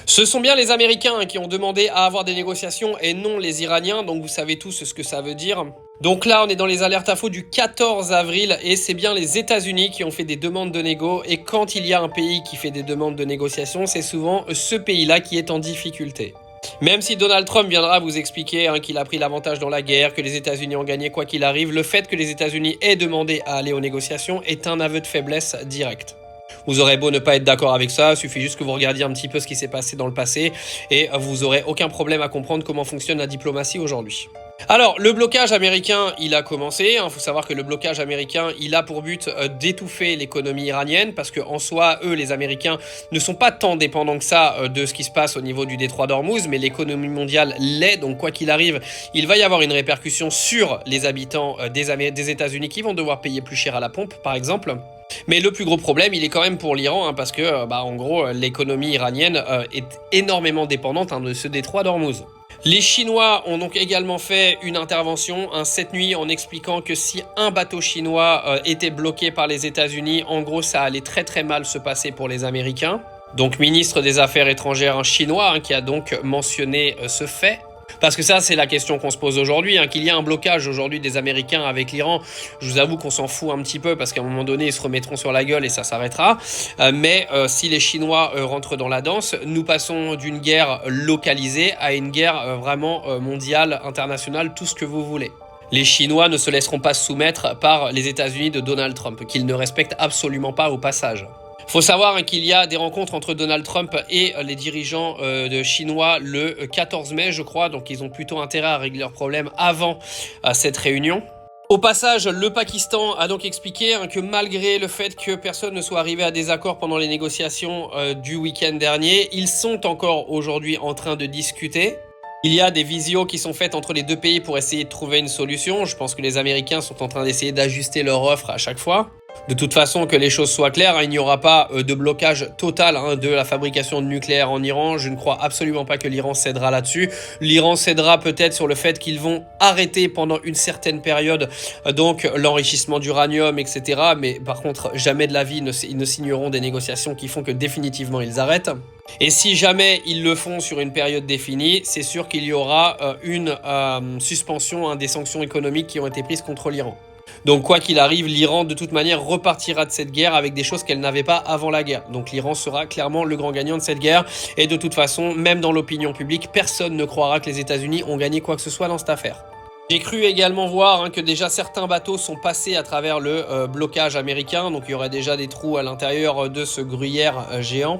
Ce sont bien les Américains qui ont demandé à avoir des négociations et non les Iraniens, donc vous savez tous ce que ça veut dire. Donc là, on est dans les alertes info du 14 avril et c'est bien les États-Unis qui ont fait des demandes de négo. Et quand il y a un pays qui fait des demandes de négociation, c'est souvent ce pays-là qui est en difficulté. Même si Donald Trump viendra vous expliquer qu'il a pris l'avantage dans la guerre, que les États-Unis ont gagné quoi qu'il arrive, le fait que les États-Unis aient demandé à aller aux négociations est un aveu de faiblesse direct. Vous aurez beau ne pas être d'accord avec ça, il suffit juste que vous regardiez un petit peu ce qui s'est passé dans le passé et vous aurez aucun problème à comprendre comment fonctionne la diplomatie aujourd'hui. Alors, le blocage américain, il a commencé. Faut savoir que le blocage américain, il a pour but d'étouffer l'économie iranienne parce qu'en soi, eux, les Américains, ne sont pas tant dépendants que ça de ce qui se passe au niveau du détroit d'Ormuz, mais l'économie mondiale l'est. Donc, quoi qu'il arrive, il va y avoir une répercussion sur les habitants des États-Unis qui vont devoir payer plus cher à la pompe, par exemple. Mais le plus gros problème, il est quand même pour l'Iran, parce que, en gros, l'économie iranienne est énormément dépendante de ce détroit d'Ormuz. Les Chinois ont donc également fait une intervention cette nuit en expliquant que si un bateau chinois était bloqué par les États-Unis, en gros, ça allait très très mal se passer pour les Américains. Donc, ministre des Affaires étrangères chinois qui a donc mentionné ce fait. Parce que ça, c'est la question qu'on se pose aujourd'hui, qu'il y a un blocage aujourd'hui des Américains avec l'Iran. Je vous avoue qu'on s'en fout un petit peu parce qu'à un moment donné, ils se remettront sur la gueule et ça s'arrêtera. Mais si les Chinois rentrent dans la danse, nous passons d'une guerre localisée à une guerre vraiment mondiale, internationale, tout ce que vous voulez. Les Chinois ne se laisseront pas soumettre par les États-Unis de Donald Trump, qu'ils ne respectent absolument pas au passage. Faut savoir qu'il y a des rencontres entre Donald Trump et les dirigeants de chinois le 14 mai, je crois. Donc, ils ont plutôt intérêt à régler leurs problèmes avant cette réunion. Au passage, le Pakistan a donc expliqué que malgré le fait que personne ne soit arrivé à des accords pendant les négociations du week-end dernier, ils sont encore aujourd'hui en train de discuter. Il y a des visios qui sont faites entre les deux pays pour essayer de trouver une solution. Je pense que les Américains sont en train d'essayer d'ajuster leur offre à chaque fois. De toute façon, que les choses soient claires, il n'y aura pas de blocage total de la fabrication de nucléaire en Iran. Je ne crois absolument pas que l'Iran cédera là-dessus. L'Iran cédera peut-être sur le fait qu'ils vont arrêter pendant une certaine période donc l'enrichissement d'uranium, etc. Mais par contre, jamais de la vie ils ne signeront des négociations qui font que définitivement ils arrêtent. Et si jamais ils le font sur une période définie, c'est sûr qu'il y aura une suspension des sanctions économiques qui ont été prises contre l'Iran. Donc quoi qu'il arrive, l'Iran de toute manière repartira de cette guerre avec des choses qu'elle n'avait pas avant la guerre. Donc l'Iran sera clairement le grand gagnant de cette guerre. Et de toute façon, même dans l'opinion publique, personne ne croira que les États-Unis ont gagné quoi que ce soit dans cette affaire. J'ai cru également voir que déjà certains bateaux sont passés à travers le blocage américain. Donc il y aurait déjà des trous à l'intérieur de ce gruyère géant.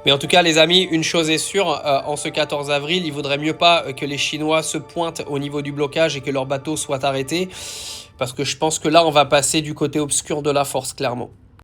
Mais en tout cas, les amis, une chose est sûre, en ce 14 avril, il vaudrait mieux pas que les Chinois se pointent au niveau du blocage et que leurs bateaux soient arrêtés. Parce que je pense que là, on va passer du côté obscur de la force, clairement.